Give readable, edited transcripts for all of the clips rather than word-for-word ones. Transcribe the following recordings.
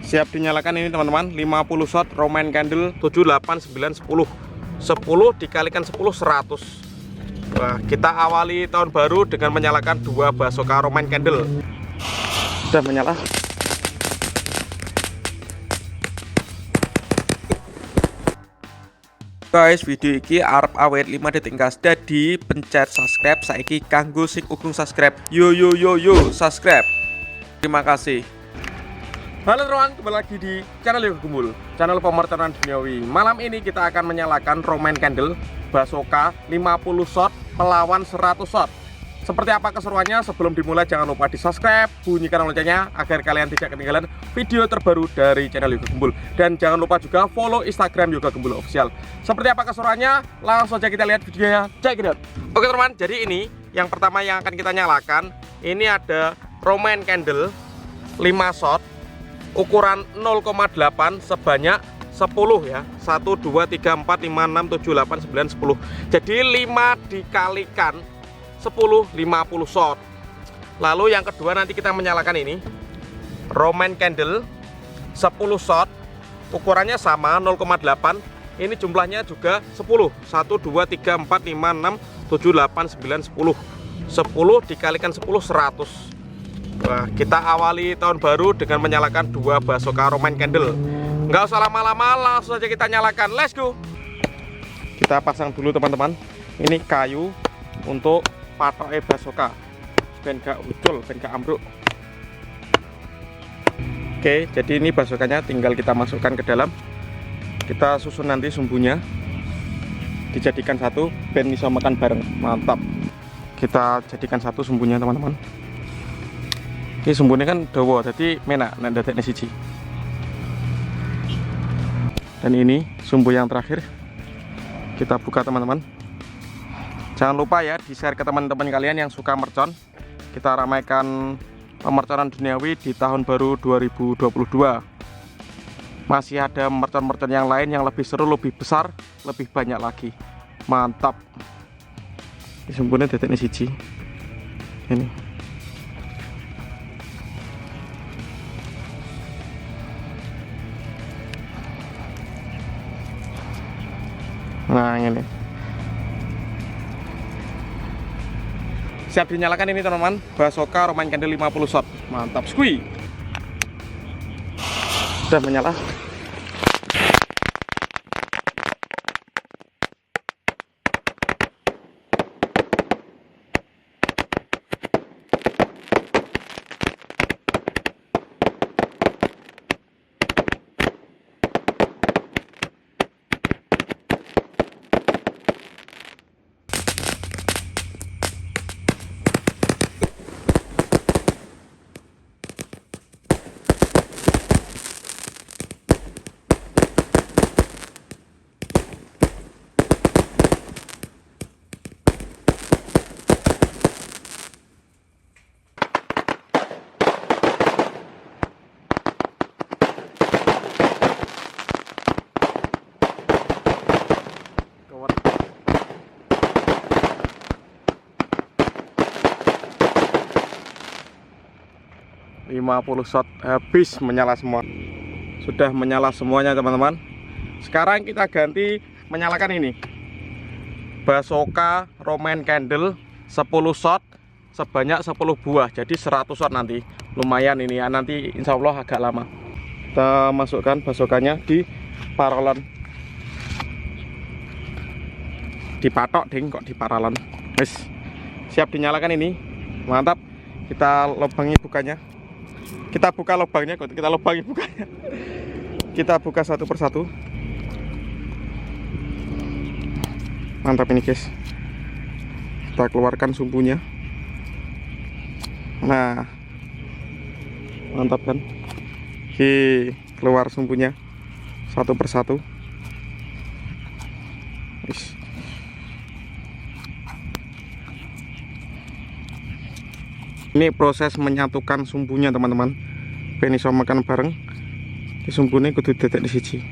Siap dinyalakan ini teman-teman. 50 shot Roman candle 7, 8, 9, 10. 10 dikalikan 10, 100. Wah, kita awali tahun baru dengan menyalakan 2 Basoka Roman candle. Sudah menyala. Guys, video iki arep awet 5 detik gas. Jadi pencet subscribe saiki kanggo sing urung subscribe. Yo subscribe. Terima kasih. Halo teman-teman, kembali lagi di channel Yoga Gembul, channel pemertaran duniawi. Malam ini kita akan menyalakan Roman candle Basoka 50 shot melawan 100 shot. Seperti apa keseruannya? Sebelum dimulai jangan lupa di subscribe, bunyikan loncengnya agar kalian tidak ketinggalan video terbaru dari channel Yoga Gembul. Dan jangan lupa juga follow Instagram Yoga Gembul Official. Seperti apa keseruannya? Langsung saja kita lihat videonya. Check it out. Oke teman-teman, jadi ini yang pertama yang akan kita nyalakan. Ini ada Roman candle 5 shot ukuran 0,8 sebanyak 10 ya. 1, 2, 3, 4, 5, 6, 7, 8, 9, 10. Jadi 5 dikalikan 10, 50 shot. Lalu yang kedua nanti kita menyalakan ini Roman candle 10 shot ukurannya sama 0,8. Ini jumlahnya juga 10. 1, 2, 3, 4, 5, 6, 7, 8, 9, 10. 10 dikalikan 10, 100. Wah, kita awali tahun baru dengan menyalakan 2 Basoka Roman candle. Nggak usah lama-lama, langsung saja kita nyalakan. Let's go. Kita pasang dulu teman-teman. Ini kayu untuk patoknya Basoka, ben gak ucul, ben gak ambruk. Oke, jadi ini Basokanya tinggal kita masukkan ke dalam. Kita susun nanti sumbunya, dijadikan satu, ben bisa makan bareng. Mantap. Kita jadikan satu sumbunya teman-teman. Ini sumbunya kan dawa, jadi menak nek dadekne siji. Dan ini sumbu yang terakhir. Kita buka teman-teman. Jangan lupa ya di-share ke teman-teman kalian yang suka mercon. Kita ramaikan pemerconan duniawi di tahun baru 2022. Masih ada mercon-mercon yang lain yang lebih seru, lebih besar, lebih banyak lagi. Mantap. Ini sumbunya dadekne siji. Ini. Nah ini siap dinyalakan ini teman-teman, Basoka Roman candle 50 shot. Mantap skui. Sudah menyala. Lima 50 shot habis menyala semua. Sudah menyala semuanya teman-teman. Sekarang kita ganti menyalakan ini Basoka Roman candle 10 shot sebanyak 10 buah. Jadi 100 shot nanti. Lumayan ini ya, nanti insya Allah agak lama. Kita masukkan Basokanya di paralon. Dipatok ding kok di paralon. Wis. Siap dinyalakan ini. Mantap. Kita lubangi bukanya. Kita buka lubangnya, kita lubangi bukanya. Kita buka satu persatu. Mantap ini guys. Kita keluarkan sumbunya. Nah, mantap kan? Oke, keluar sumbunya satu persatu. Ini proses menyatukan sumbunya teman-teman. Ben iso makan bareng. Di sumbunya kudu dedek di siji.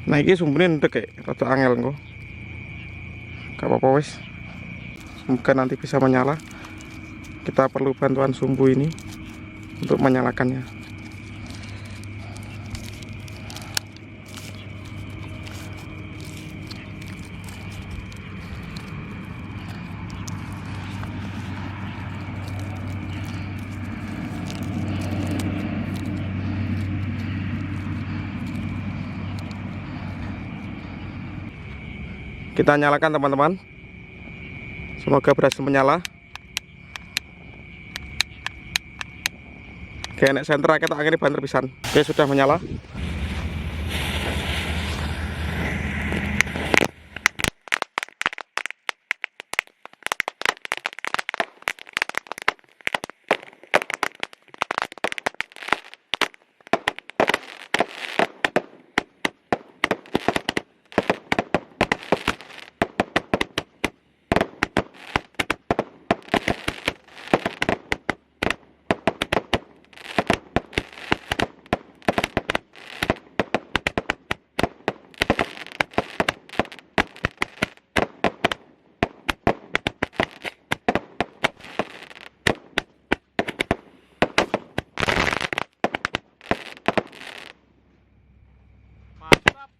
Nah ini sumbunya ndek kayak rada angel kok. Gak apa-apa wis. Semoga nanti bisa menyala. Kita perlu bantuan sumbu ini. untuk menyalakannya. Kita nyalakan teman-teman. Semoga berhasil menyala. Oke, nek senter kita akhirnya banter pisan. Oke, sudah menyala. Mantap.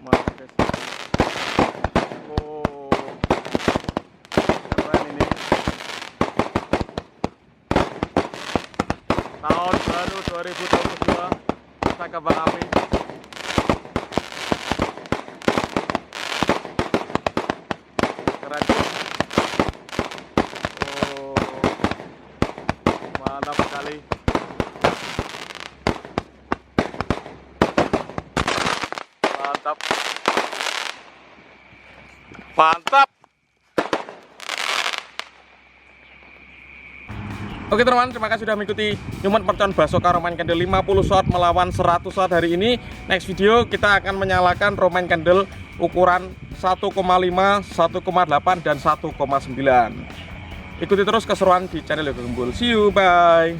Mantap guys. Oh, keren ini. Tahun baru 2022 masa kembang api. Keren. Oh, mantap sekali. Mantap. Mantap. Oke teman-teman, terima kasih sudah mengikuti Nyumet Mercon Basoka Roman Candle 50 shot melawan 100 shot hari ini. Next video kita akan menyalakan Roman Candle ukuran 1,5, 1,8 dan 1,9. Ikuti terus keseruan di channel Yoga Gembul. See you, bye.